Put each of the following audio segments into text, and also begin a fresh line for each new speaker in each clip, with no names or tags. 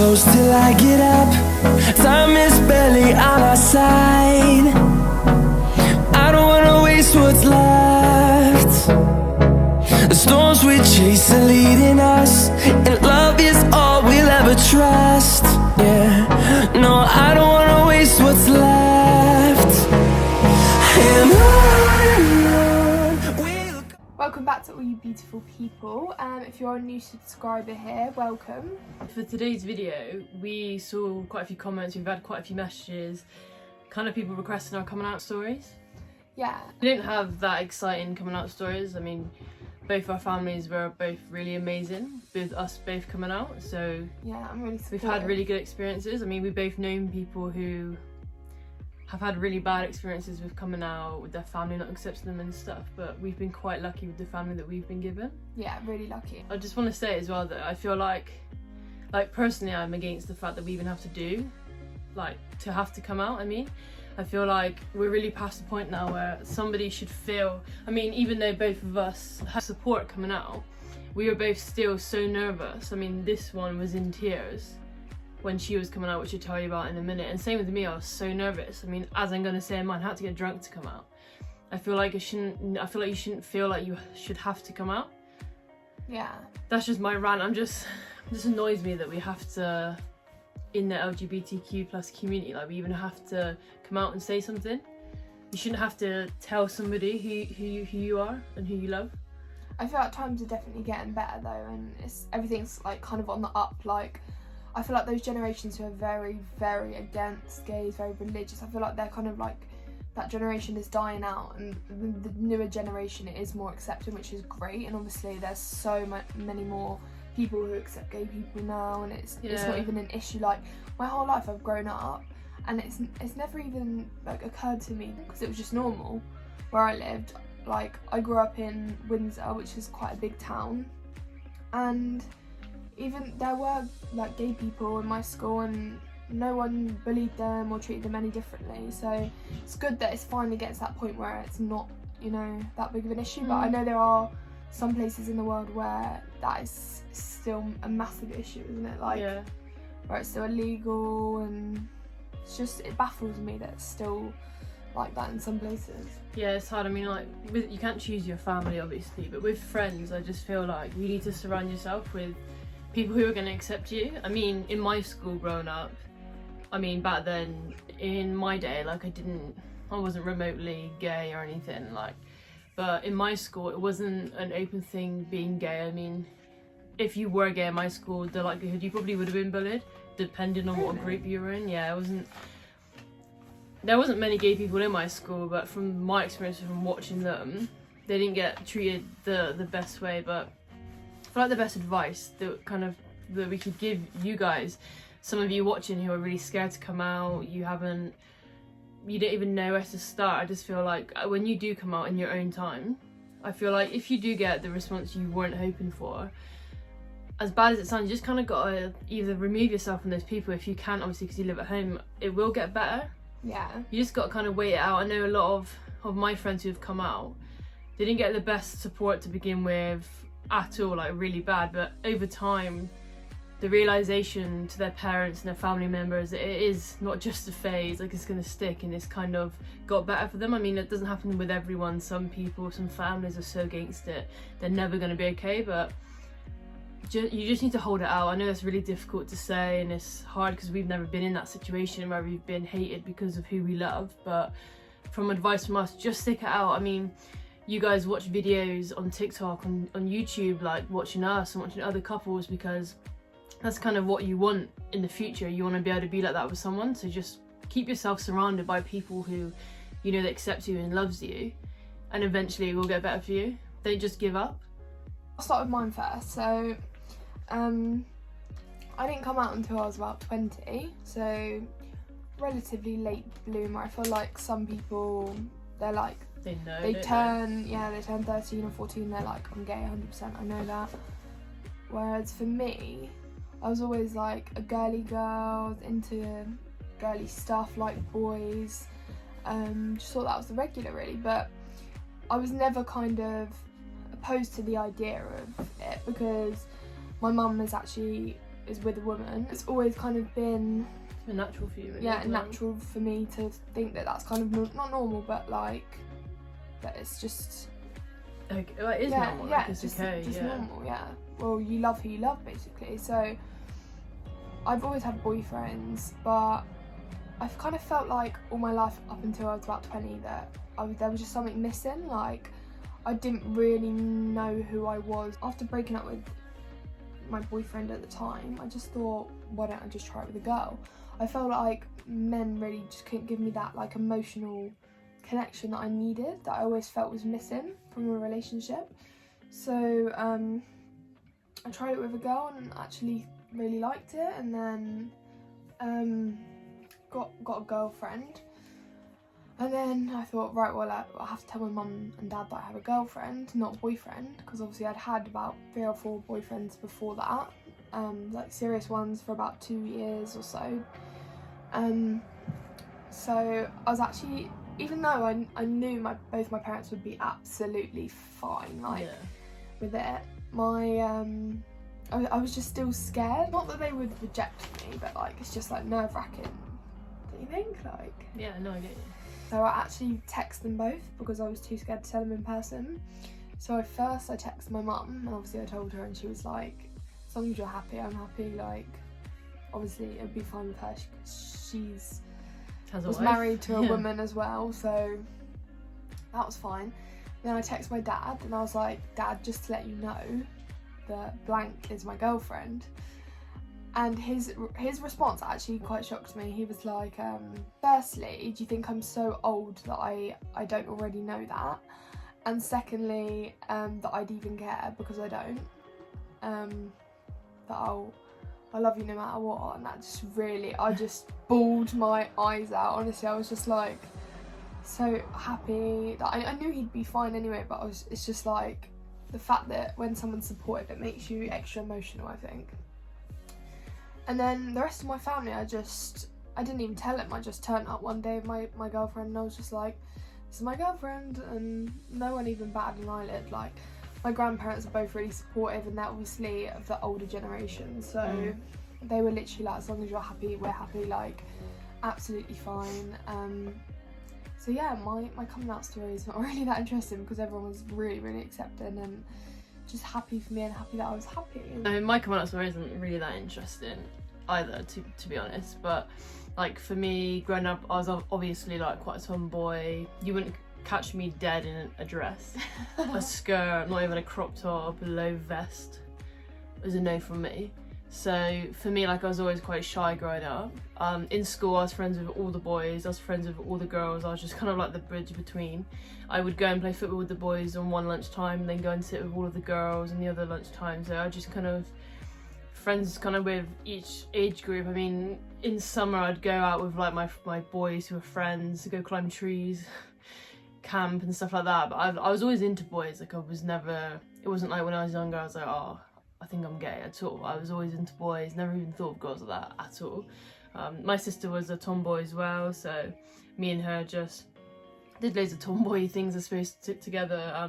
close till I get up. Time is barely on our side. I don't wanna waste what's left. The storms we chase are leading us, and love is all we'll ever trust. Yeah, no, I don't wanna waste what's left. And on we'll...
Welcome back to all you beautiful people. If you're a new subscriber here, welcome.
For today's video, we saw quite a few comments, we've had quite a few messages, kind of people requesting our coming out stories.
Yeah.
We didn't have that exciting coming out stories. I mean, both our families were both really amazing with us both coming out, so
yeah, I'm really supportive.
We've had really good experiences. I mean, we've both known people who have had really bad experiences with coming out, with their family not accepting them and stuff, but we've been quite lucky with the family that we've been given.
Yeah, really lucky.
I just want to say as well that I feel like personally I'm against the fact that we even have to have to come out. I feel like we're really past the point now where somebody should feel, I mean, even though both of us have support coming out, we were both still so nervous. I mean, this one was in tears when she was coming out, which I'll tell you about in a minute, and same with me, I was so nervous. I mean, as I'm gonna say, I might have to get drunk to come out. I feel like you shouldn't feel like you should have to come out.
Yeah. That's
just my rant. It just annoys me that we have to, in the LGBTQ plus community, like we even have to come out and say something. You shouldn't have to tell somebody who you are and who you love.
I feel like times are definitely getting better though, and everything's like kind of on the up. Like, I feel like those generations who are very, very against gays, very religious, I feel like they're kind of like, that generation is dying out, and the newer generation is more accepting, which is great. And obviously there's so many more people who accept gay people now, and it's not even an issue. Like, my whole life I've grown up and it's never even like occurred to me, because it was just normal where I lived. Like, I grew up in Windsor, which is quite a big town, and even there were like gay people in my school and no one bullied them or treated them any differently. So it's good that it's finally getting to that point where it's not, you know, that big of an issue. But I know there are some places in the world where that is still a massive issue, isn't it? Like, where it's still illegal, and it baffles me that it's still like that in some places. Yeah, it's hard. I mean, like,
you can't choose your family obviously, but with friends I just feel like you need to surround yourself with people who are going to accept you. I mean, in my school growing up, I mean, back then in my day, like, I wasn't remotely gay or anything, like, but in my school it wasn't an open thing being gay. I mean, if you were gay in my school, the likelihood you probably would have been bullied, depending on what group you were in. Yeah, there wasn't many gay people in my school, but from my experience from watching them, they didn't get treated the best way. But I feel like the best advice that we could give you guys, some of you watching who are really scared to come out, you don't even know where to start. I just feel like when you do come out in your own time, I feel like if you do get the response you weren't hoping for, as bad as it sounds, you just kind of got to either remove yourself from those people if you can, obviously, because you live at home. It will get better.
Yeah.
You just got to kind of wait it out. I know a lot of my friends who have come out, they didn't get the best support to begin with at all, like really bad, but over time the realization to their parents and their family members that it is not just a phase, like it's going to stick, and it's kind of got better for them. I mean, it doesn't happen with everyone. Some people, some families are so against it they're never going to be okay, but you just need to hold it out. I know that's really difficult to say, and it's hard because we've never been in that situation where we've been hated because of who we love, but from advice from us, just stick it out. I mean, you guys watch videos on TikTok, on YouTube, like watching us and watching other couples, because that's kind of what you want in the future. You want to be able to be like that with someone, so just keep yourself surrounded by people who, you know, that accepts you and loves you, and eventually it will get better for you. Don't just give up.
I'll start with mine first. So I didn't come out until I was about 20, so relatively late bloomer. I feel like some people, they're like, they turn 13 or 14, they're like, I'm gay 100%, I know that. Whereas for me, I was always like a girly girl, into girly stuff, like boys, just thought that was the regular really, but I was never kind of opposed to the idea of it, because my mum is actually is with a woman. It's always kind of been
a natural for you, really.
Yeah, natural for me to think that that's kind of not normal, but like that it's just
okay, well, it is normal.
Yeah,
like, it's
just
okay.
Normal. Yeah. Well, you love who you love, basically. So I've always had boyfriends, but I've kind of felt like all my life up until I was about 20 that there was just something missing. Like I didn't really know who I was. After breaking up with my boyfriend at the time, I just thought, why don't I just try it with a girl? I felt like men really just couldn't give me that like emotional connection that I needed, that I always felt was missing from a relationship. So I tried it with a girl and actually really liked it, and then got a girlfriend. And then I thought, right, well, I have to tell my mum and dad that I have a girlfriend, not a boyfriend, because obviously I'd had about 3 or 4 boyfriends before that, like serious ones for about 2 years or so. So I was actually, even though I knew both my parents would be absolutely fine, like with it, I was just still scared. Not that they would reject me, but like it's just like nerve-wracking. Don't you think? Like
yeah, no, I get you.
So I actually texted them both because I was too scared to tell them in person. So first I texted my mum, and obviously I told her, and she was like, as long as you're happy, I'm happy. Like obviously it would be fine with her. She's was married to a woman as well, so that was fine. Then I texted my dad, and I was like, Dad, just to let you know that blank is my girlfriend. And his response actually quite shocked me. He was like, firstly, do you think I'm so old that I don't already know that? And secondly, that I'd even care, because I don't. That I love you no matter what. And that just really, I just bawled my eyes out. Honestly, I was just like so happy. That I knew he'd be fine anyway, but it's just like the fact that when someone's supportive, it makes you extra emotional, I think. And then the rest of my family, I didn't even tell him. I just turned up one day with my girlfriend, and I was just like, this is my girlfriend, and no one even batted an eyelid. Like, my grandparents are both really supportive, and they're obviously of the older generation, so they were literally like, as long as you're happy, we're happy, like, absolutely fine. So yeah, my coming out story is not really that interesting, because everyone was really, really accepting and just happy for me, and happy that I was happy.
My coming out story isn't really that interesting either, to be honest, but like for me, growing up, I was obviously like quite a tomboy. You wouldn't catch me dead in a dress, a skirt, not even a crop top, a low vest. It was a no from me. So for me, like, I was always quite shy growing up. In school, I was friends with all the boys, I was friends with all the girls. I was just kind of like the bridge between. I would go and play football with the boys on one lunchtime, and then go and sit with all of the girls on the other lunchtime. So I just kind of friends kind of with each age group. I mean, in summer I'd go out with like my boys who were friends, to go climb trees, camp and stuff like that. But I was always into boys. Like, I was never, it wasn't like when I was younger I was like, oh, I think I'm gay at all. I was always into boys, never even thought of girls like that at all. My sister was a tomboy as well, so me and her just did loads of tomboy things, I suppose, together.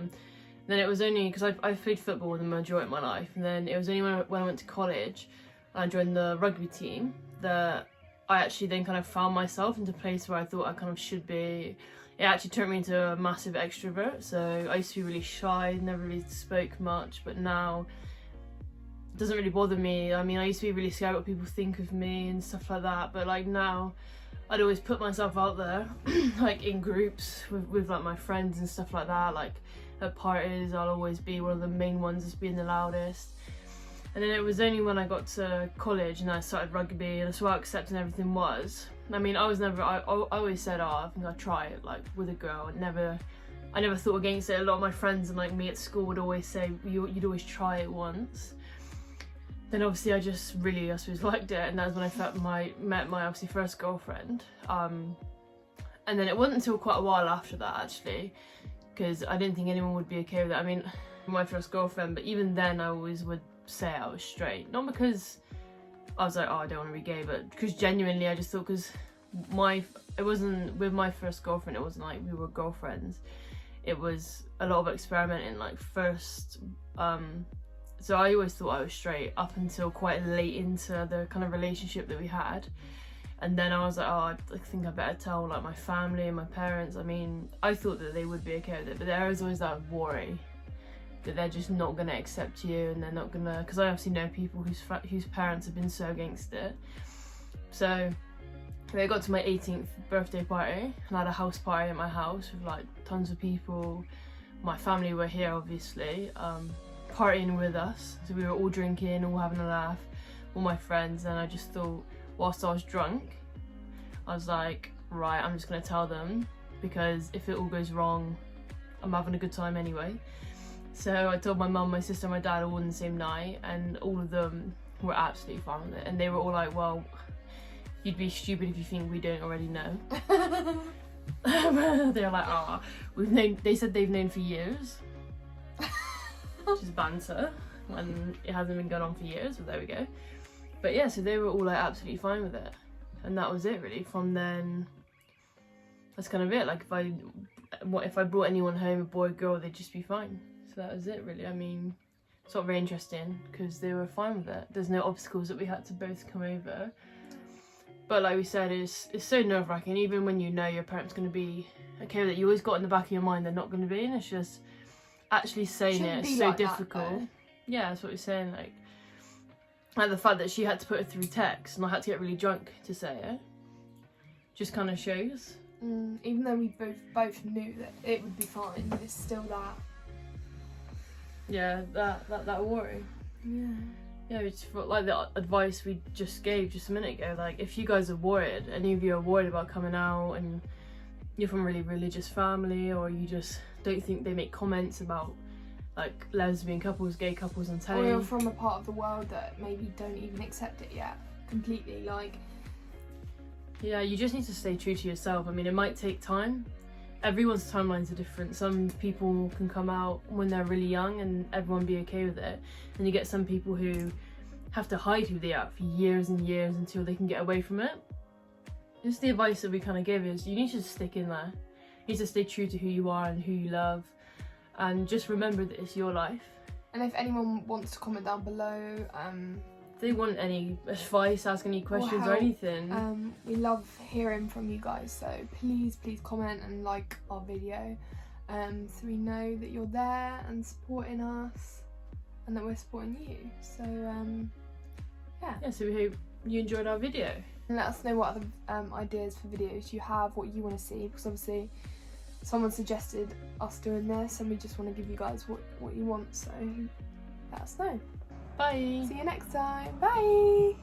Then it was only because I played football the majority of my life, and then it was only when I went to college and I joined the rugby team that I actually then kind of found myself into a place where I thought I kind of should be. It actually turned me into a massive extrovert. So I used to be really shy, never really spoke much, but now it doesn't really bother me. I mean, I used to be really scared what people think of me and stuff like that, but like now I'd always put myself out there, like in groups with like my friends and stuff like that. Like at parties, I'll always be one of the main ones that's being the loudest. And then it was only when I got to college and I started rugby and I saw how accepting everything was. I mean, I always said, oh, I think I'd try it, like, with a girl. I never thought against it. A lot of my friends and like me at school would always say, you'd always try it once. Then obviously I just really, I suppose, liked it, and that was when I met my obviously first girlfriend. And then it wasn't until quite a while after that, actually, because I didn't think anyone would be okay with it. I mean, my first girlfriend, but even then I always would say I was straight. Not because I was like, oh, I don't want to be gay, but because genuinely I just thought, because it wasn't, with my first girlfriend, it wasn't like we were girlfriends. It was a lot of experimenting. Like, first so I always thought I was straight up until quite late into the kind of relationship that we had. And then I was like, oh, I think I better tell like my family and my parents. I mean, I thought that they would be okay with it, but there was always that worry that they're just not gonna accept you, and they're not gonna, because I obviously know people whose parents have been so against it. So I got to my 18th birthday party, and I had a house party at my house with like tons of people. My family were here, obviously, partying with us. So we were all drinking, all having a laugh, all my friends, and I just thought, whilst I was drunk, I was like, right, I'm just gonna tell them, because if it all goes wrong, I'm having a good time anyway. So I told my mum, my sister, my dad all on the same night, and all of them were absolutely fine with it. And they were all like, well, you'd be stupid if you think we don't already know. They're like, ah, they said they've known for years. Which is banter, when it hasn't been going on for years, but there we go. But yeah, so they were all like absolutely fine with it. And that was it really. From then, that's kind of it. Like if I brought anyone home, a boy or girl, they'd just be fine. So that was it really. I mean, it's not very interesting because they were fine with it. There's no obstacles that we had to both come over. But like we said, it's so nerve-wracking. Even when you know your parents going to be okay with it, you always got in the back of your mind they're not going to be, and it's just actually saying it is so difficult. Yeah, that's what we're saying. Like the fact that she had to put it through text and I had to get really drunk to say it just kind of shows.
Even though we both knew that it would be fine, it's still that.
Yeah, that worry.
Yeah.
Yeah, it's like the advice we just gave just a minute ago. Like, if you guys are worried, any of you are worried about coming out, and you're from a really religious family, or you just don't think they make comments about like lesbian couples, gay couples on telly,
or you're from a part of the world that maybe don't even accept it yet completely, like,
yeah, you just need to stay true to yourself. I mean, it might take time. Everyone's timelines are different. Some people can come out when they're really young and everyone be okay with it, and you get some people who have to hide who they are for years and years until they can get away from it. Just the advice that we kind of give is you need to stick in there. You need to stay true to who you are and who you love, and just remember that it's your life.
And if anyone wants to comment down below,
if they want any advice, ask any questions or anything,
we love hearing from you guys, so please comment and like our video, so we know that you're there and supporting us and that we're supporting you. So yeah, so we hope you enjoyed our video, and let us know what other ideas for videos you have, what you want to see, because obviously someone suggested us doing this and we just want to give you guys what you want, so let us know.
Bye.
See you next time. Bye.